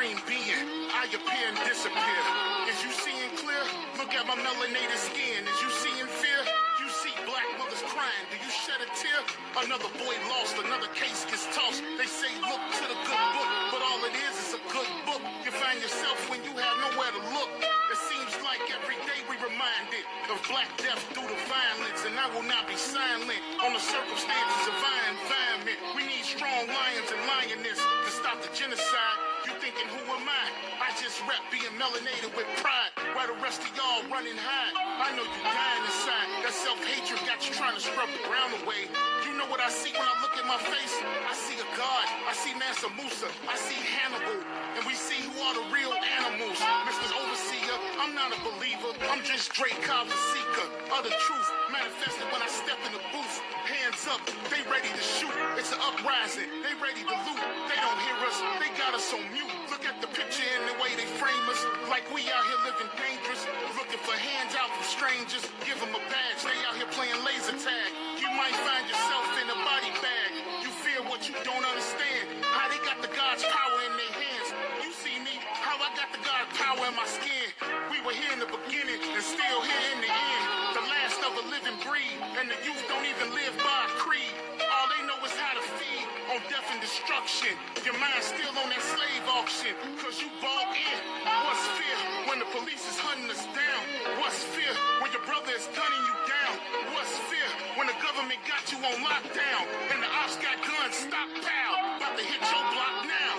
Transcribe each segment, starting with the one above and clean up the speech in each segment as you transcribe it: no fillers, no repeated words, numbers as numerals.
supreme being. I appear and disappear. Is you seeing clear? Look at my melanated skin. Is you seeing fear? You see black mothers crying. Do you shed a tear? Another boy lost, another case gets tossed. They say look to the good book, but all it is a good book. You find yourself when you have nowhere to look. It seems like every day we reminded of black death due to violence, and I will not be silent on the circumstances of our environment. We need strong lions and lioness to stop the genocide. You thinking, who am I just rap being melanated with pride, while the rest of y'all running high. I know you dying inside. That self-hatred got you trying to scrub the ground away. You know what I see when I look at my face? I see a God. I see Mansa Musa. I see Hannibal. And we see who are the real animals. Mr. Overseer, I'm not a believer. I'm just Drake Cobb, the seeker of the truth. Manifested when I step in the booth. Hands up, they ready to shoot. It's an uprising. They ready to loot. They don't hear us. They got us on mute. Look at the picture and the way they frame us. Like we out here living dangerous. Looking for hands out from strangers. Give them a badge. They out here playing laser tag. You might find yourself in a body bag. You fear what you don't understand. How they got the God's power in their hands. You see me, how I got the God's power in my skin. We were here in the beginning and still here in the end. The last of a living breed. And the youth don't even live by a creed. All they know is how to feed on death and destruction. Your mind's still on that slave auction. Cause you bought in. What's fear when the police is hunting us down? What's fear when your brother is gunning you down? What's fear when the government got you on lockdown? And the ops got guns stockpiled. About to hit your block now.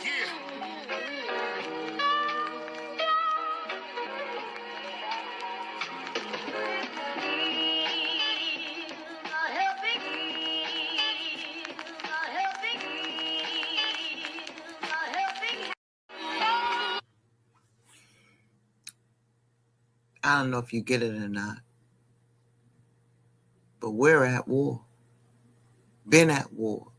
Yeah. I don't know if you get it or not, but we're at war. Been at war.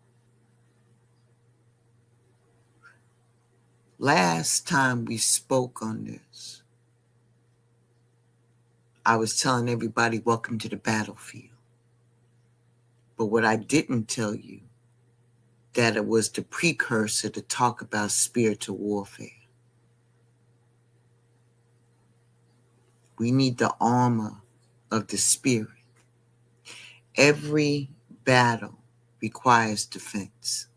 Last time we spoke on this, I was telling everybody, welcome to the battlefield. But what I didn't tell you, that it was the precursor to talk about spiritual warfare. We need the armor of the spirit. Every battle requires defense.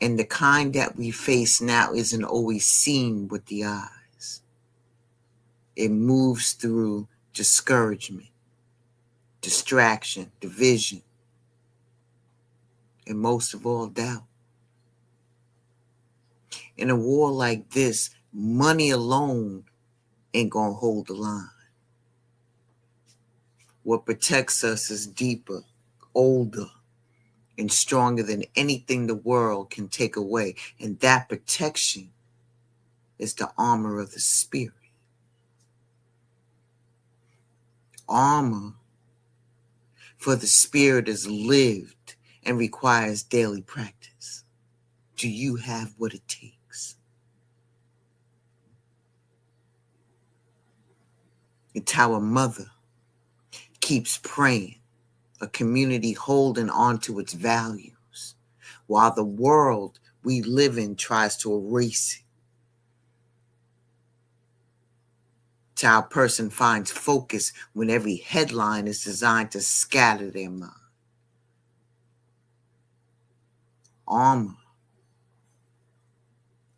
And the kind that we face now isn't always seen with the eyes. It moves through discouragement, distraction, division, and most of all, doubt. In a war like this, money alone ain't gonna hold the line. What protects us is deeper, older, and stronger than anything the world can take away. And that protection is the armor of the spirit. Armor for the spirit is lived and requires daily practice. Do you have what it takes? It's how a mother keeps praying, a community holding on to its values, while the world we live in tries to erase it. It's how a person finds focus when every headline is designed to scatter their mind. Armor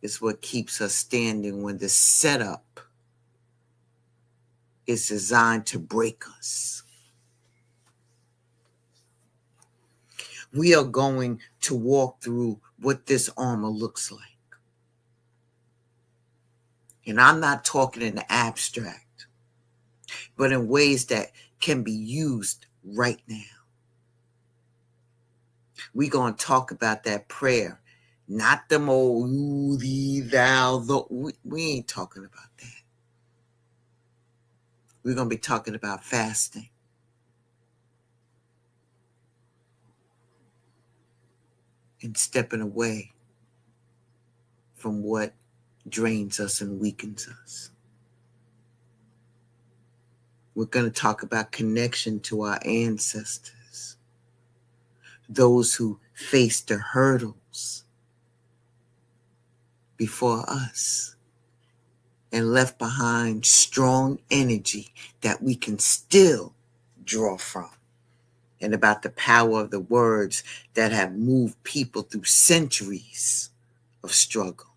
is what keeps us standing when the setup is designed to break us. We are going to walk through what this armor looks like. And I'm not talking in the abstract, but in ways that can be used right now. We're going to talk about that prayer, not them old, ooh, thee, thou, the. We ain't talking about that. We're going to be talking about fasting. And stepping away from what drains us and weakens us. We're going to talk about connection to our ancestors, those who faced the hurdles before us and left behind strong energy that we can still draw from, and about the power of the words that have moved people through centuries of struggle.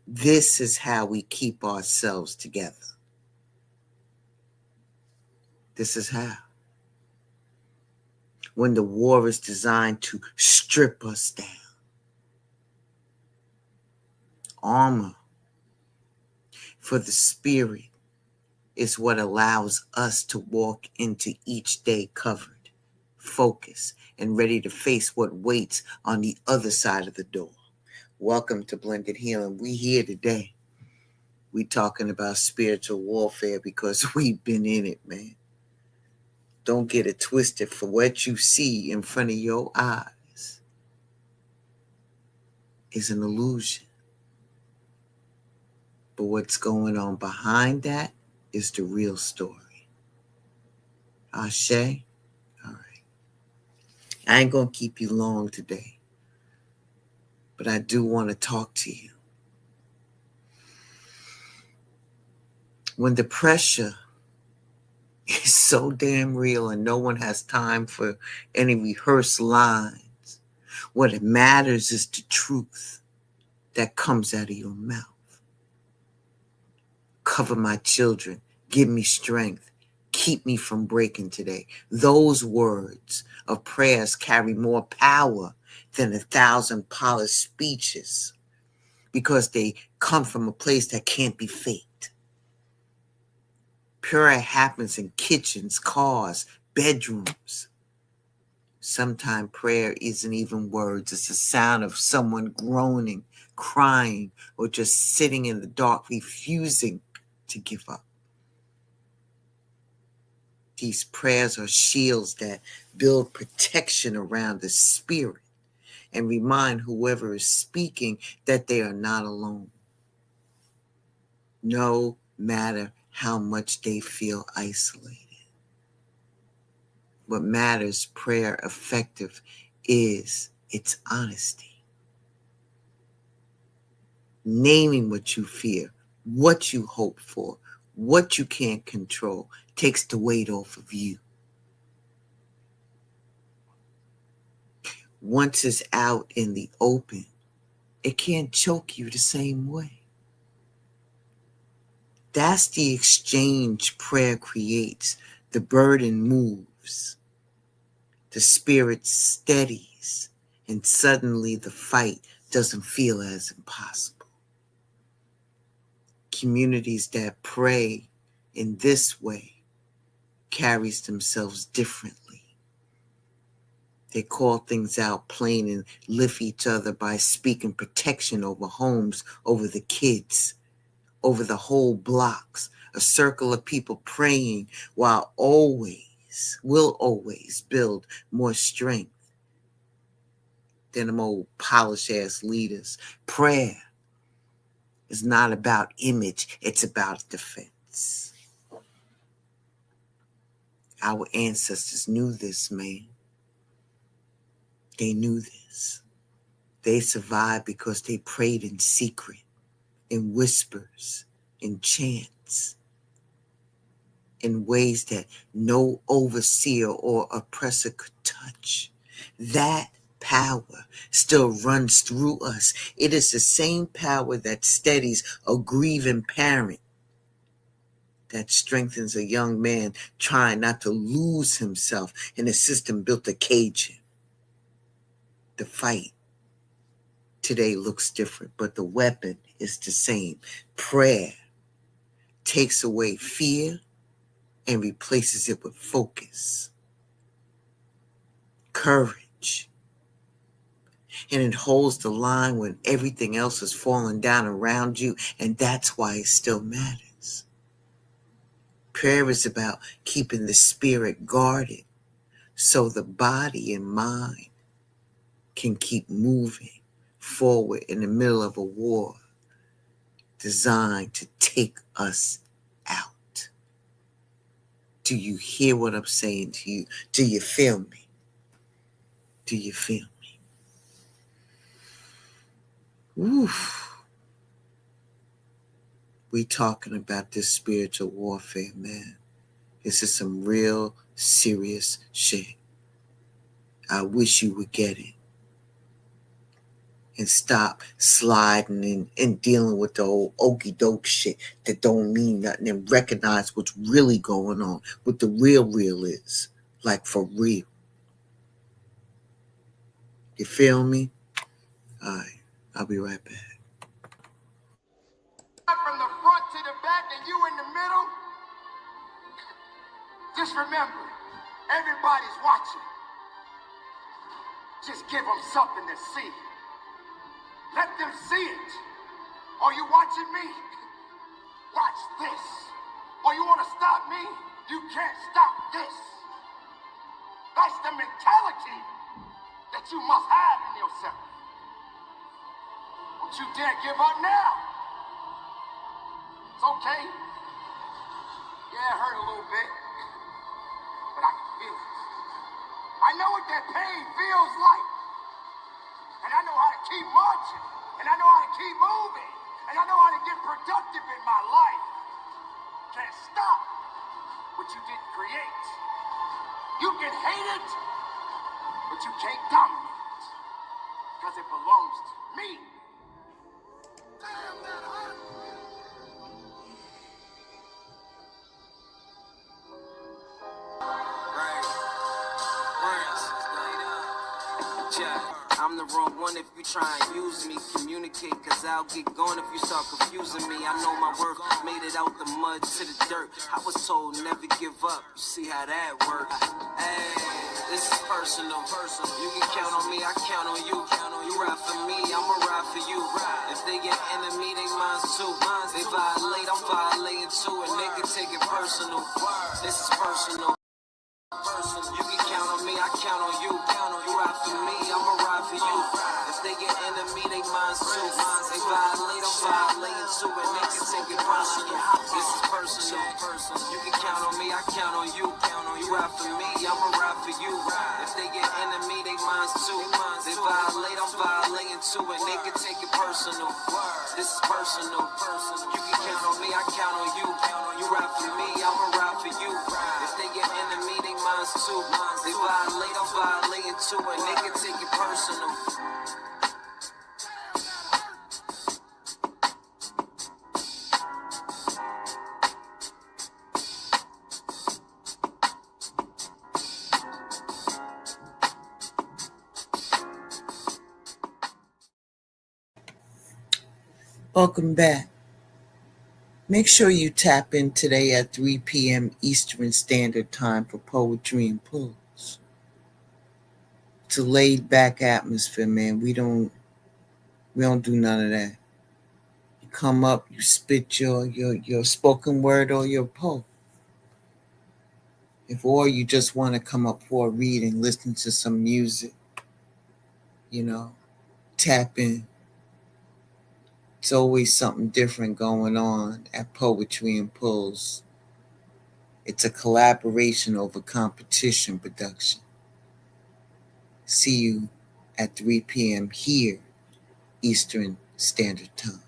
This is how we keep ourselves together. This is how. When the war is designed to strip us down. Armor for the spirit is what allows us to walk into each day covered, focused, and ready to face what waits on the other side of the door. Welcome to Blended Healing. We here today. We talking about spiritual warfare because we've been in it, man. Don't get it twisted. For what you see in front of your eyes is an illusion. But what's going on behind that is the real story. Ashe? All right. I ain't going to keep you long today, but I do want to talk to you. When the pressure is so damn real and no one has time for any rehearsed lines, what it matters is the truth that comes out of your mouth. Cover my children. Give me strength. Keep me from breaking today. Those words of prayers carry more power than 1,000 polished speeches because they come from a place that can't be faked. Prayer happens in kitchens, cars, bedrooms. Sometimes prayer isn't even words. It's the sound of someone groaning, crying, or just sitting in the dark, refusing to give up. These prayers are shields that build protection around the spirit and remind whoever is speaking that they are not alone. No matter how much they feel isolated. What matters prayer effective is its honesty. Naming what you fear, what you hope for, what you can't control takes the weight off of you. Once it's out in the open, it can't choke you the same way. That's the exchange prayer creates. The burden moves. The spirit steadies, and suddenly the fight doesn't feel as impossible. Communities that pray in this way carries themselves differently. They call things out plain and lift each other by speaking protection over homes, over the kids, over the whole blocks. A circle of people praying will always build more strength than them old polished ass leaders. Prayer is not about image, it's about defense. Our ancestors knew this, man. They knew this. They survived because they prayed in secret, in whispers, in chants, in ways that no overseer or oppressor could touch. That power still runs through us. It is the same power that steadies a grieving parent, that strengthens a young man trying not to lose himself in a system built to cage him. The fight today looks different, but the weapon is the same. Prayer takes away fear and replaces it with focus, courage, and it holds the line when everything else is falling down around you, and that's why it still matters. Prayer is about keeping the spirit guarded so the body and mind can keep moving forward in the middle of a war designed to take us out. Do you hear what I'm saying to you? Do you feel me? Do you feel me? Oof. We talking about this spiritual warfare, man. This is some real serious shit. I wish you would get it. And stop sliding and dealing with the old okey doke shit that don't mean nothing, and recognize what's really going on, what the real is. Like for real. You feel me? Alright, I'll be right back. From the front to the back and you in the middle, just remember, everybody's watching. Just give them something to see. Let them see it. Are you watching me? Watch this. Or you want to stop me? You can't stop this. That's the mentality that you must have in yourself. Don't you dare give up now. It's okay. Yeah, it hurt a little bit, but I can feel it. I know what that pain feels like. And I know how to keep marching. And I know how to keep moving. And I know how to get productive in my life. Can't stop what you didn't create. You can hate it, but you can't dominate it. Because it belongs to me. Damn, that hurt. I'm the wrong one if you try and use me. Communicate, cause I'll get gone if you start confusing me. I know my worth, made it out the mud to the dirt. I was told never give up, you see how that works. Hey, this is personal. You can count on me, I count on you. You ride for me, I'ma ride for you. If they get enemy, they mine too. They violate, I'm violating too. And they can take it personal. This is personal. You can count on me, I count on you. You ride for me, I'ma ride for you. If they get enemy, they mine too. They violate, I'm violating too. And they can take it personal. This is personal. You can count on me, I count on you. You ride for me, I'ma ride for you. If they get enemy, they mine too. They violate, I'm violating too. And they can take it personal. This is personal. You can count on me, I count on you. You ride for me, I'ma ride for you. If they get enemy, they mine too. They violate, I'm violating too. And they can take it personal. Welcome back. Make sure you tap in today at 3 p.m. Eastern Standard Time for Poetry and Pulls. It's a laid back atmosphere, man. We don't do none of that. You come up, you spit your spoken word or your poem. Or you just want to come up for a reading, listen to some music, tap in. It's always something different going on at Poetry and Pulls. It's a collaboration over competition production. See you at 3 p.m. here, Eastern Standard Time.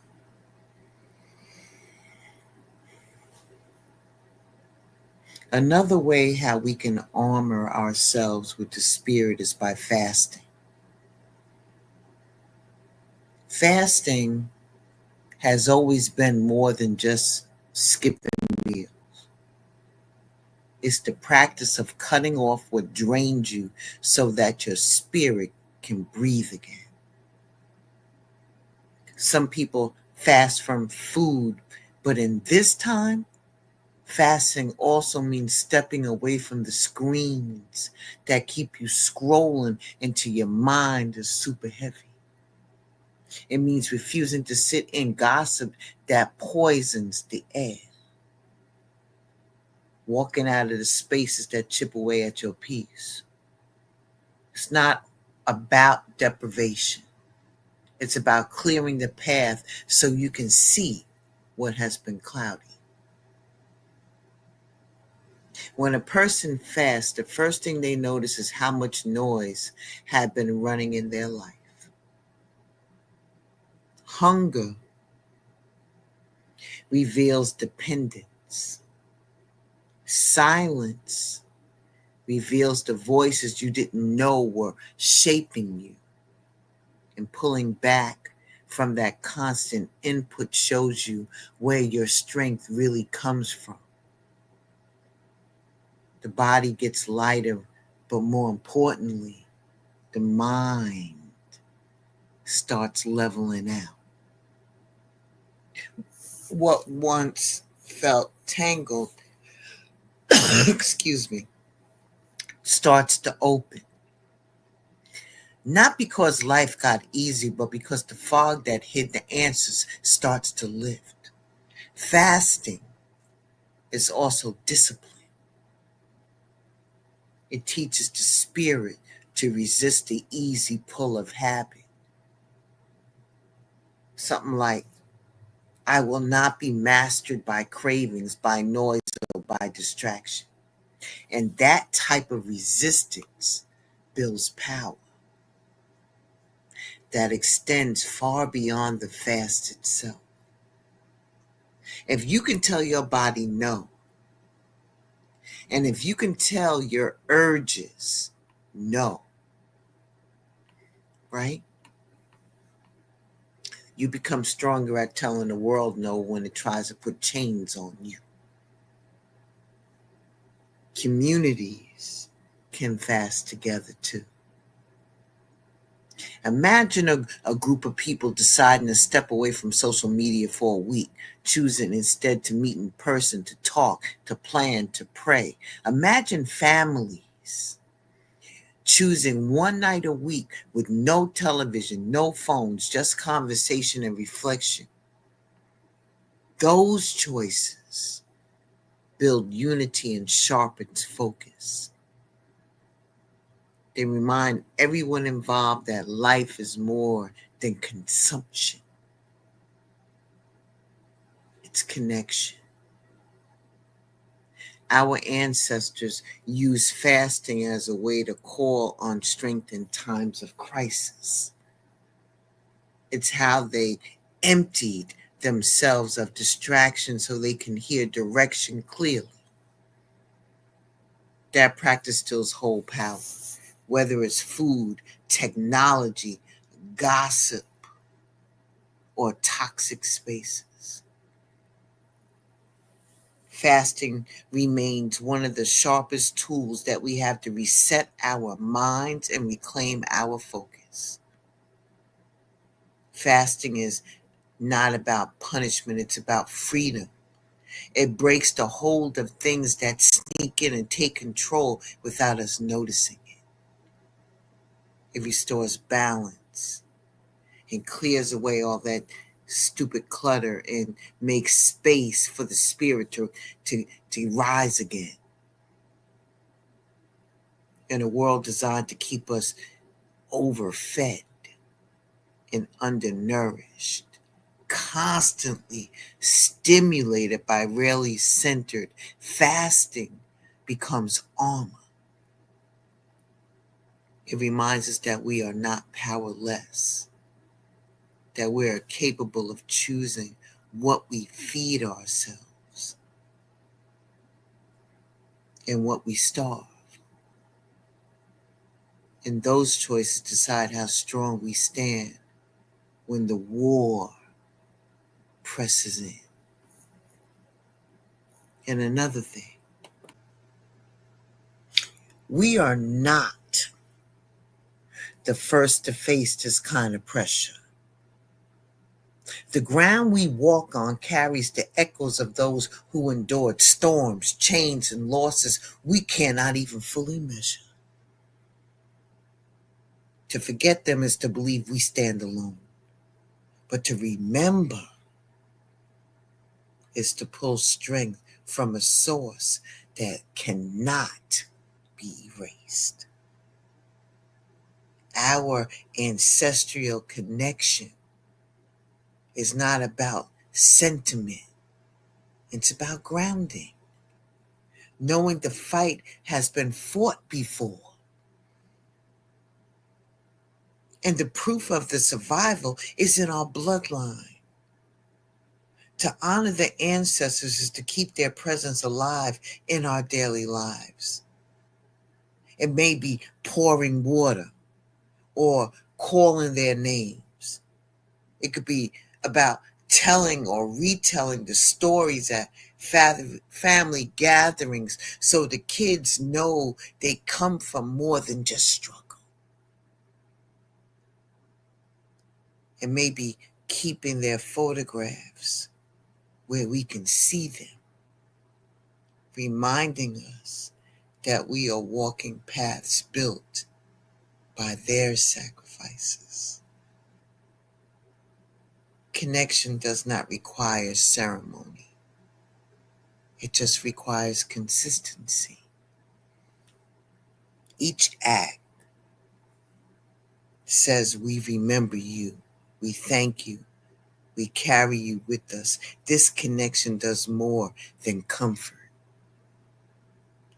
Another way how we can armor ourselves with the spirit is by fasting. Fasting has always been more than just skipping meals. It's the practice of cutting off what drains you so that your spirit can breathe again. Some people fast from food, but in this time, fasting also means stepping away from the screens that keep you scrolling until your mind is super heavy. It means refusing to sit in gossip that poisons the air. Walking out of the spaces that chip away at your peace. It's not about deprivation. It's about clearing the path so you can see what has been cloudy. When a person fasts, the first thing they notice is how much noise had been running in their life. Hunger reveals dependence. Silence reveals the voices you didn't know were shaping you. And pulling back from that constant input shows you where your strength really comes from. The body gets lighter, but more importantly, the mind starts leveling out. What once felt tangled, excuse me, starts to open. Not because life got easy, but because the fog that hid the answers starts to lift. Fasting is also discipline. It teaches the spirit to resist the easy pull of habit. Something like, I will not be mastered by cravings, by noise, or by distraction. And that type of resistance builds power that extends far beyond the fast itself. If you can tell your body no, and if you can tell your urges no, right? You become stronger at telling the world no when it tries to put chains on you. Communities can fast together too. Imagine a group of people deciding to step away from social media for a week, choosing instead to meet in person, to talk, to plan, to pray. Imagine families choosing one night a week with no television, no phones, just conversation and reflection. Those choices build unity and sharpens focus. They remind everyone involved that life is more than consumption. It's connection. Our ancestors used fasting as a way to call on strength in times of crisis. It's how they emptied themselves of distraction so they can hear direction clearly. That practice still holds power, whether it's food, technology, gossip, or toxic spaces. Fasting remains one of the sharpest tools that we have to reset our minds and reclaim our focus. Fasting is not about punishment, it's about freedom. It breaks the hold of things that sneak in and take control without us noticing it. It restores balance and clears away all that stupid clutter and makes space for the spirit to rise again. In a world designed to keep us overfed and undernourished, constantly stimulated by rarely centered, fasting becomes armor. It reminds us that we are not powerless, that we are capable of choosing what we feed ourselves and what we starve. And those choices decide how strong we stand when the war presses in. And another thing, we are not the first to face this kind of pressure. The ground we walk on carries the echoes of those who endured storms, chains, and losses we cannot even fully measure. To forget them is to believe we stand alone. But to remember is to pull strength from a source that cannot be erased. Our ancestral connection is not about sentiment, it's about grounding. Knowing the fight has been fought before. And the proof of the survival is in our bloodline. To honor the ancestors is to keep their presence alive in our daily lives. It may be pouring water or calling their names. It could be about telling or retelling the stories at family gatherings so the kids know they come from more than just struggle. It may be keeping their photographs where we can see them, reminding us that we are walking paths built by their sacrifices. Connection does not require ceremony. It just requires consistency. Each act says we remember you, we thank you, we carry you with us. This connection does more than comfort.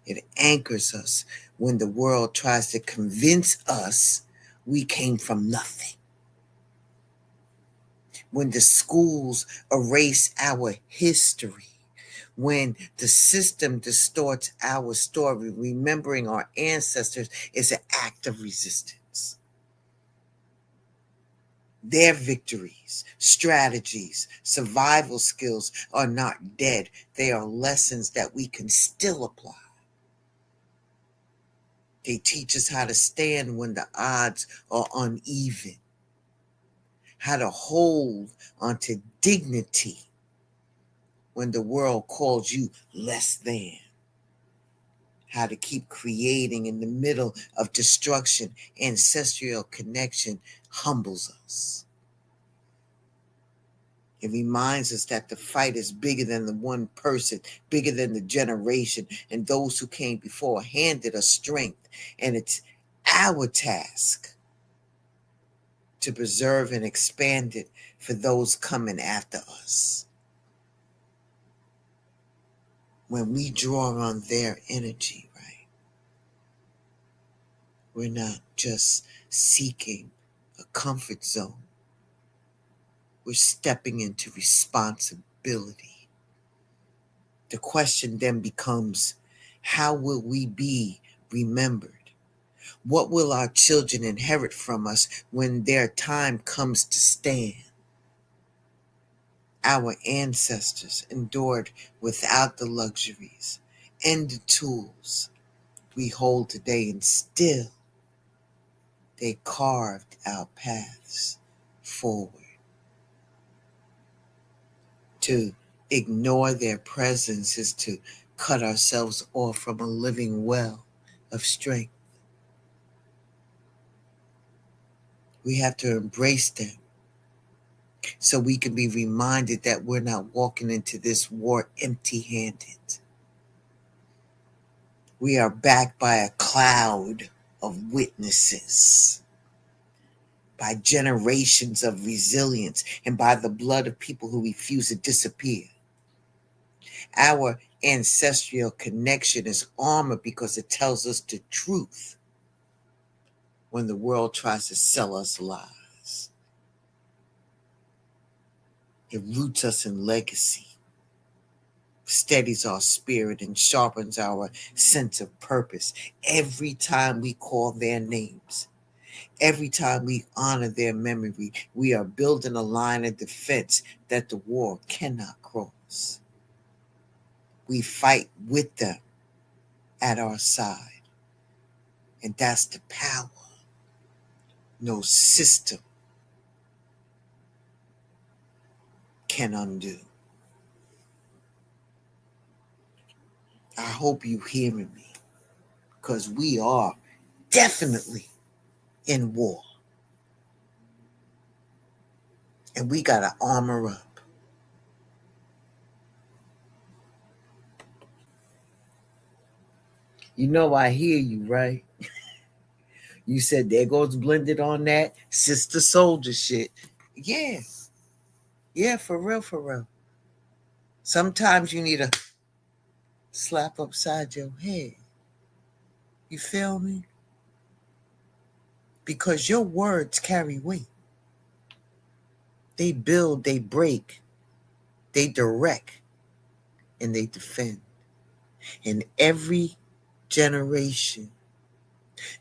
It anchors us when the world tries to convince us we came from nothing. When the schools erase our history, when the system distorts our story, remembering our ancestors is an act of resistance. Their victories, strategies, survival skills are not dead. They are lessons that we can still apply. They teach us how to stand when the odds are uneven, how to hold onto dignity when the world calls you less than, how to keep creating in the middle of destruction. Ancestral connection humbles us. It reminds us that the fight is bigger than the one person, bigger than the generation, and those who came before handed us strength. And it's our task to preserve and expand it for those coming after us. When we draw on their energy, right, we're not just seeking a comfort zone. We're stepping into responsibility. The question then becomes, how will we be remembered? What will our children inherit from us when their time comes to stand? Our ancestors endured without the luxuries and the tools we hold today, and still they carved our paths forward. To ignore their presence is to cut ourselves off from a living well of strength. We have to embrace them so we can be reminded that we're not walking into this war empty-handed. We are backed by a cloud of witnesses, by generations of resilience, and by the blood of people who refuse to disappear. Our ancestral connection is armor because it tells us the truth when the world tries to sell us lies. It roots us in legacy, steadies our spirit, and sharpens our sense of purpose. Every time we call their names, every time we honor their memory, we are building a line of defense that the war cannot cross. We fight with them at our side, and that's the power no system can undo. I hope you hearing me, because we are definitely in war, and we got to armor up. You know, I hear you, right? You said there goes blended on that sister soldier shit. Yeah. Yeah, for real, for real. Sometimes you need a slap upside your head. You feel me? Because your words carry weight. They build, they break, They direct and they defend. In every generation,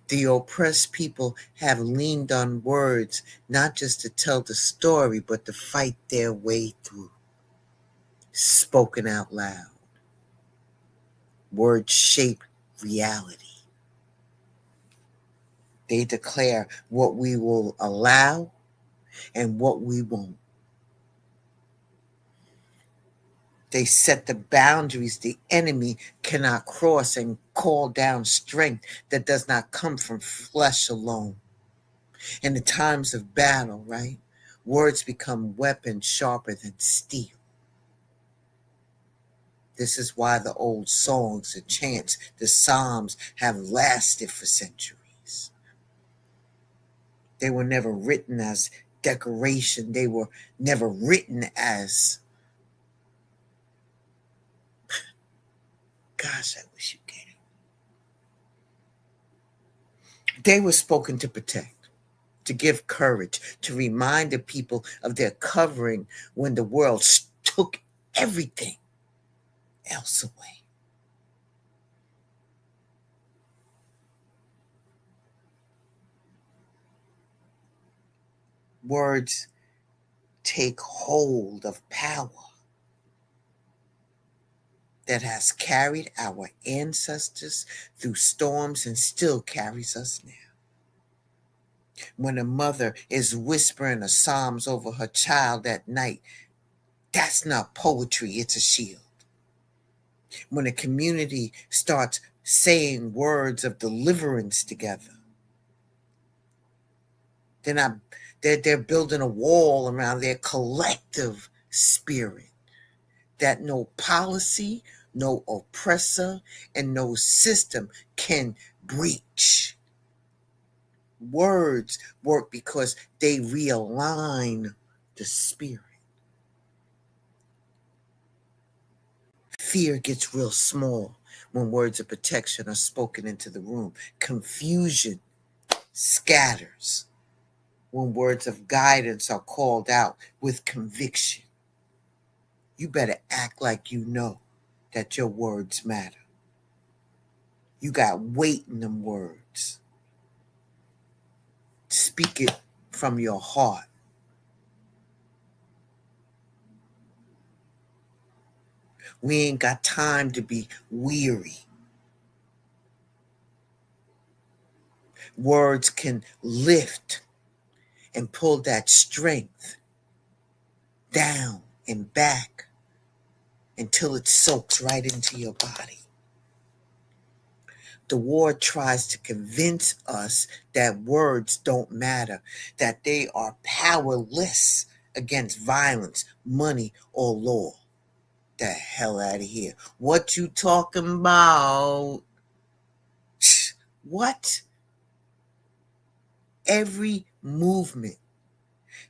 the oppressed people have leaned on words not just to tell the story, but to fight their way through. Spoken out loud. Words shape reality. They declare what we will allow and what we won't. They set the boundaries the enemy cannot cross and call down strength that does not come from flesh alone. In the times of battle, right? Words become weapons sharper than steel. This is why the old songs, the chants, the psalms have lasted for centuries. They were never written as decoration. They were never written as, gosh, I wish you could. They were spoken to protect, to give courage, to remind the people of their covering when the world took everything else away. Words take hold of power that has carried our ancestors through storms and still carries us now. When a mother is whispering the psalms over her child at night, that's not poetry, it's a shield. When a community starts saying words of deliverance together, they're not they're building a wall around their collective spirit that no policy, no oppressor, and no system can breach. Words work because they realign the spirit. Fear gets real small when words of protection are spoken into the room. Confusion scatters when words of guidance are called out with conviction. You better act like you know that your words matter. You got weight in them words. Speak it from your heart. We ain't got time to be weary. Words can lift and pull that strength down and back until it soaks right into your body. The war tries to convince us that words don't matter, that they are powerless against violence, money, or law. The hell out of here. What you talking about? What? Every movement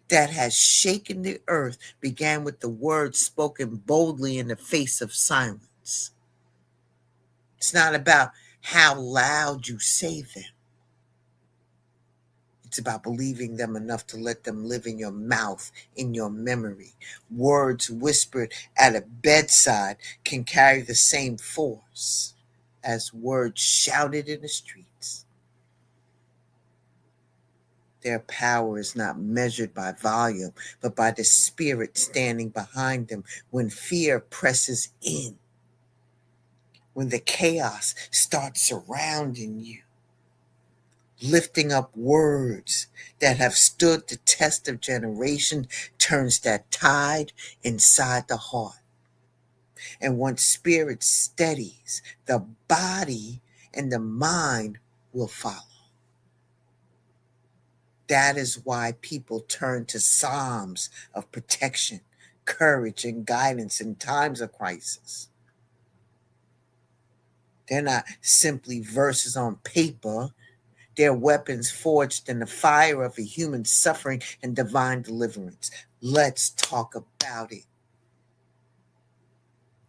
that has shaken the earth began with the words spoken boldly in the face of silence. It's not about how loud you say them. It's about believing them enough to let them live in your mouth, in your memory. Words whispered at a bedside can carry the same force as words shouted in the streets. Their power is not measured by volume, but by the spirit standing behind them when fear presses in, when the chaos starts surrounding you. Lifting up words that have stood the test of generation turns that tide inside the heart. And once spirit steadies, the body and the mind will follow. That is why people turn to psalms of protection, courage, and guidance in times of crisis. They're not simply verses on paper. They're weapons forged in the fire of a human suffering and divine deliverance. Let's talk about it.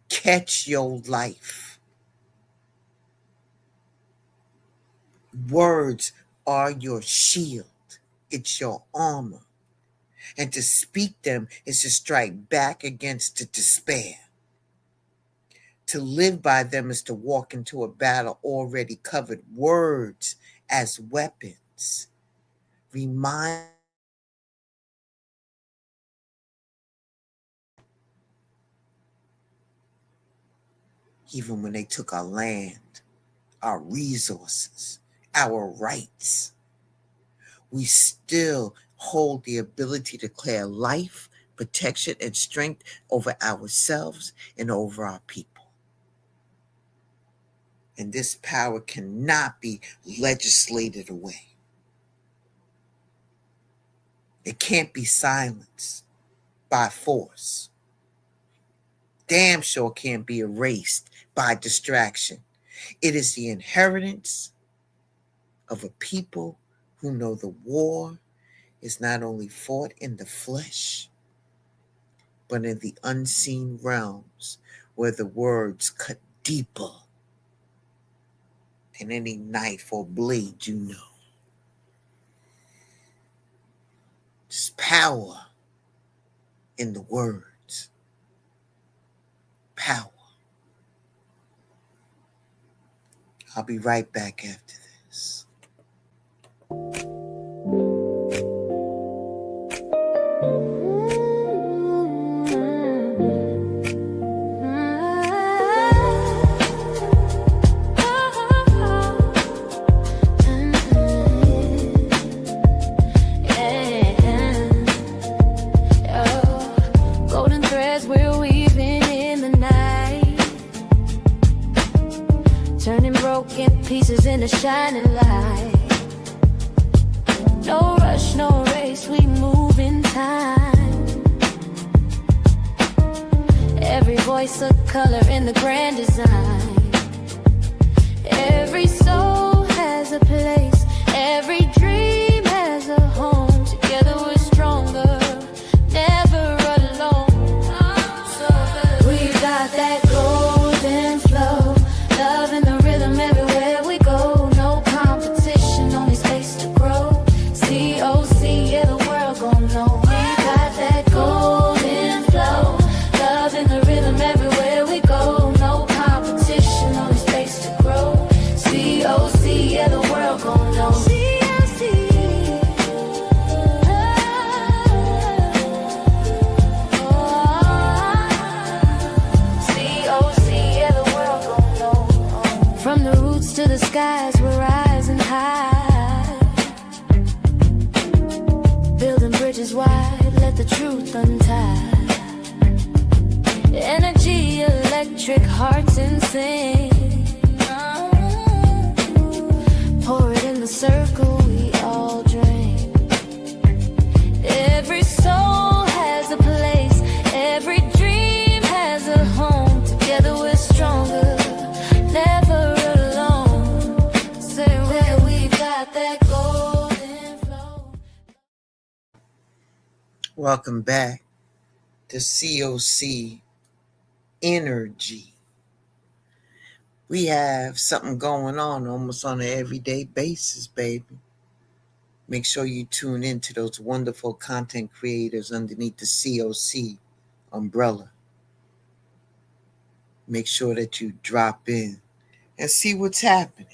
Catch your life. Words are your shield. It's your armor. And to speak them is to strike back against the despair. To live by them is to walk into a battle already covered. Words as weapons. Remind even when they took our land, our resources, our rights, we still hold the ability to declare life, protection, and strength over ourselves and over our people. And this power cannot be legislated away. It can't be silenced by force. Damn sure can't be erased by distraction. It is the inheritance of a people who know the war is not only fought in the flesh, but in the unseen realms where the words cut deeper than any knife or blade you know. There's power in the words. Power. I'll be right back after this. Pieces in the shining light. No rush, no race, we move in time. Every voice a color in the grand design. Every soul has a place, every dream has a home. Together we're stronger, never alone. So good. We got that golden flow, love in the rhythm everywhere we go. No competition, only space to grow. COC, yeah, the world gon' know. We got that golden flow, love in the rhythm everywhere we go. No competition, only space to grow. COC, yeah, the world gon' know. From the roots to the skies, we're rising high. Building bridges wide, let the truth untie. Energy, electric, hearts insane. Pour it in the circle, we all drain. Every soul has a place, every dream has a home. Together we're stronger, never alone. Say where we got that golden flow. Welcome back to COC Energy. We have something going on almost on an everyday basis, baby. Make sure you tune in to those wonderful content creators underneath the COC umbrella. Make sure that you drop in and see what's happening.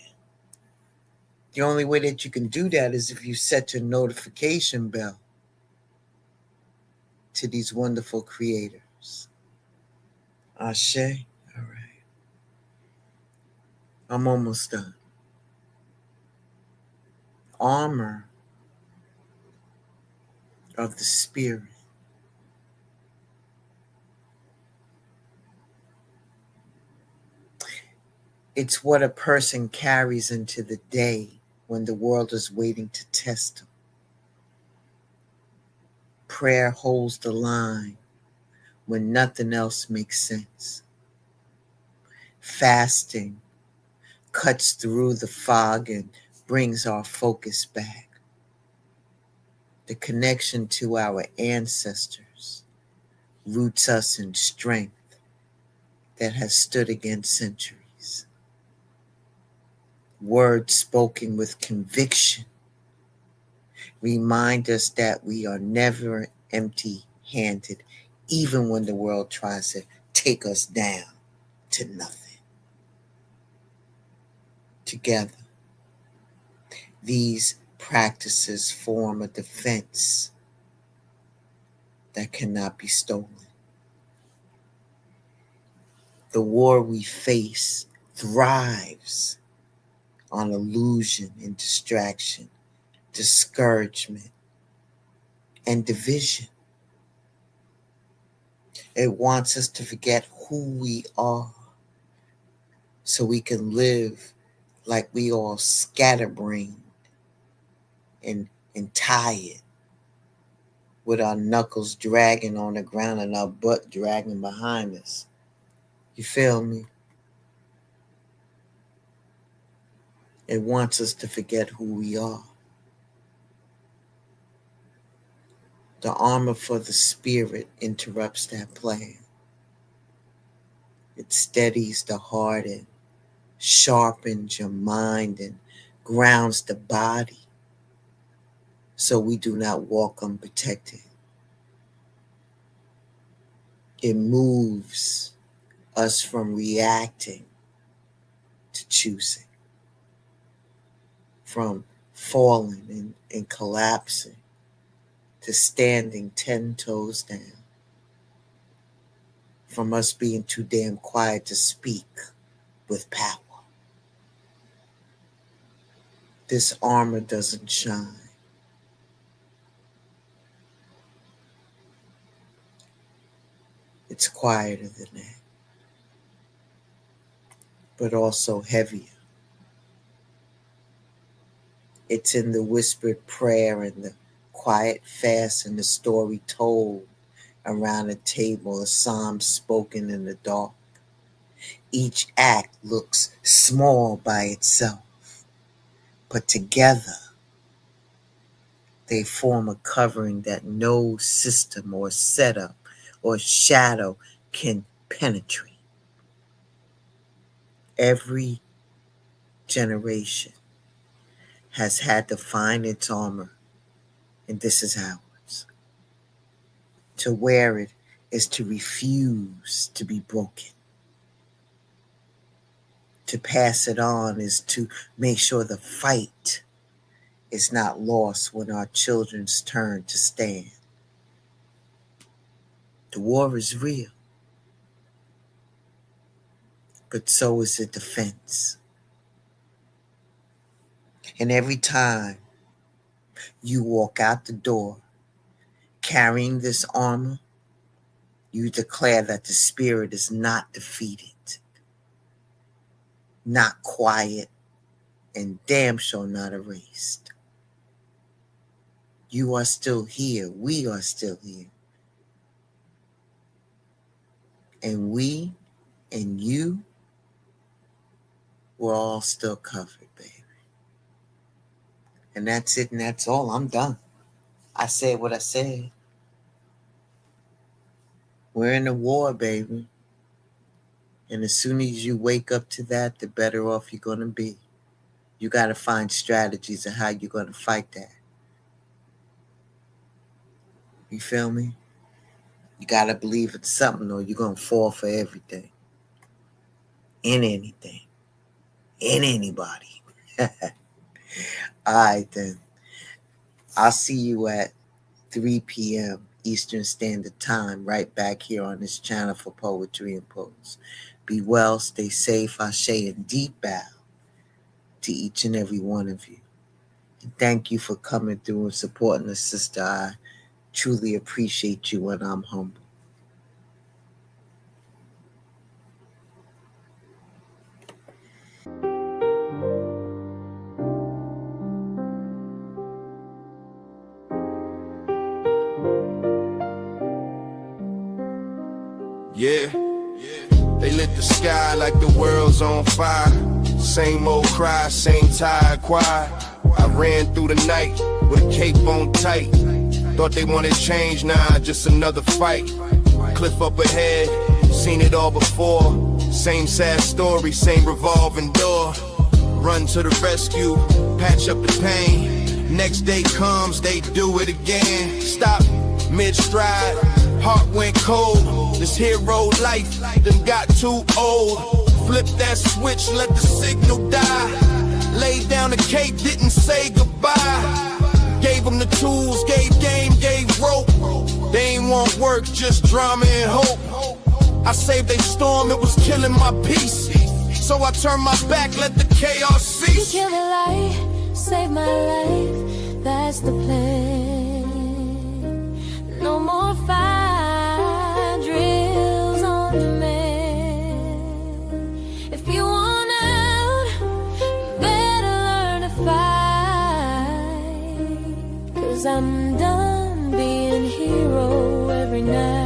The only way that you can do that is if you set your notification bell to these wonderful creators. Ashe. All right. I'm almost done. Armor of the spirit. It's what a person carries into the day when the world is waiting to test them. Prayer holds the line when nothing else makes sense. Fasting cuts through the fog and brings our focus back. The connection to our ancestors roots us in strength that has stood against centuries. Words spoken with conviction remind us that we are never empty-handed, even when the world tries to take us down to nothing. Together, these practices form a defense that cannot be stolen. The war we face thrives on illusion and distraction, discouragement, and division. It wants us to forget who we are so we can live like we all scatterbrained and tired, with our knuckles dragging on the ground and our butt dragging behind us. You feel me? It wants us to forget who we are. The armor for the spirit interrupts that plan. It steadies the heart and sharpens your mind and grounds the body so we do not walk unprotected. It moves us from reacting to choosing, from falling and collapsing to standing 10 toes down, from us being too damn quiet to speak with power. This armor doesn't shine. It's quieter than that, but also heavier. It's in the whispered prayer and the quiet fast and the story told around a table, a psalm spoken in the dark. Each act looks small by itself, but together they form a covering that no system or setup or shadow can penetrate. Every generation has had to find its armor, and this is ours. To wear it is to refuse to be broken. To pass it on is to make sure the fight is not lost when our children's turn to stand. The war is real, but so is the defense. And every time you walk out the door carrying this armor, you declare that the spirit is not defeated, not quiet, and damn sure not erased. You are still here. We are still here. And we and you, we're all still covered, baby. And that's it, and that's all. I'm done. I said what I said. We're in a war, baby. And as soon as you wake up to that, the better off you're going to be. You got to find strategies of how you're going to fight that. You feel me? You got to believe it's something or you're going to fall for everything. In anything. In anybody. All right, then. I'll see you at 3 p.m. Eastern Standard Time right back here on this channel for Poetry and Pose. Be well, stay safe, ashe, and deep bow to each and every one of you. And thank you for coming through and supporting us, sister. I truly appreciate you and I'm humble. Yeah, they lit the sky like the world's on fire. Same old cry, same tired choir. I ran through the night with a cape on tight. Thought they wanted change, nah, just another fight. Cliff up ahead, seen it all before. Same sad story, same revolving door. Run to the rescue, patch up the pain. Next day comes, they do it again. Stop, mid-stride, heart went cold. This hero life done got too old. Flip that switch, let the signal die. Laid down the cape, didn't say goodbye. Gave them the tools, gave game, gave rope. They ain't want work, just drama and hope. I saved a storm, it was killing my peace. So I turned my back, let the chaos cease. Kill the light, save my life, that's the plan. No more fire drills on demand. If you want out, you better learn to fight. 'Cause I'm done being hero every night.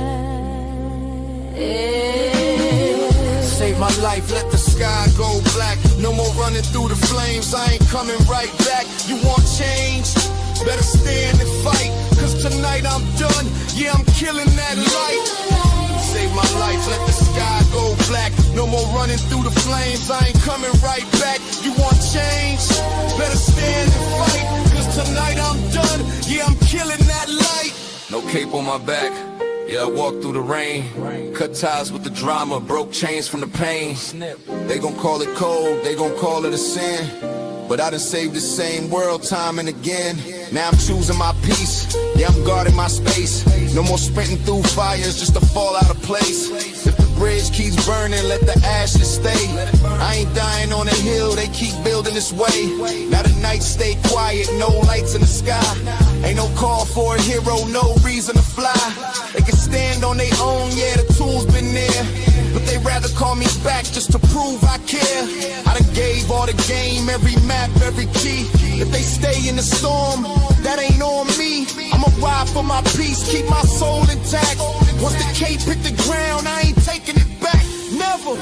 Save my life, let the sky go black. No more running through the flames, I ain't coming right back. You want change? Better stand and fight. 'Cause tonight I'm done, yeah, I'm killing that light. Save my life, let the sky go black. No more running through the flames, I ain't coming right back. You want change? Better stand and fight. 'Cause tonight I'm done, yeah, I'm killing that light. No cape on my back. Yeah, I walked through the rain, cut ties with the drama, broke chains from the pain. They gon' call it cold, they gon' call it a sin, but I done saved the same world time and again. Now I'm choosing my peace, yeah, I'm guarding my space. No more sprinting through fires just to fall out of place. If the bridge keeps burning, let the ashes stay. I ain't dying on a hill, they keep building this way. Now the nights stay quiet, no lights in the sky. Ain't no call for a hero, no reason to fly. They can stand on their own, yeah, the tools been there, but they rather call me back just to prove I care. I done gave all the game, every map, every key. If they stay in the storm, that ain't on me. I'ma ride for my peace, keep my soul intact. Once the cape hit the ground, I ain't taking it back, never.